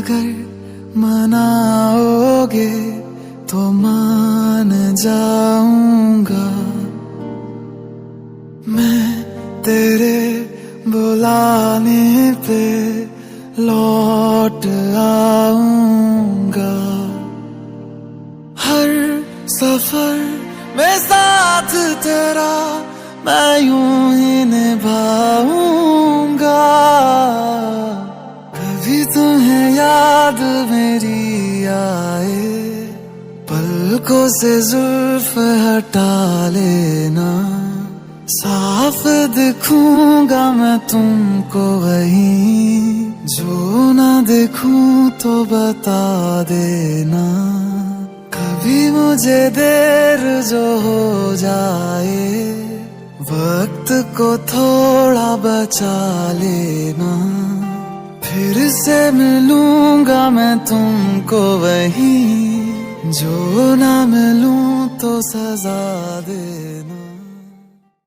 अगर मनाओगे तो मान जाऊंगा, मैं तेरे बुलाने पे लौट आऊंगा। हर सफर में साथ तेरा मैं यूं ही निभाऊंगा। कभी तुम्हें याद मेरी आए, पलकों से जुल्फ हटा लेना। साफ दिखूंगा मैं तुमको वहीं, जो ना देखूं तो बता देना। कभी मुझे देर जो हो जाए, वक्त को थोड़ा बचा लेना। फिर से मिलूंगा मैं तुमको वहीं, जो ना मिलूं तो सजा देना।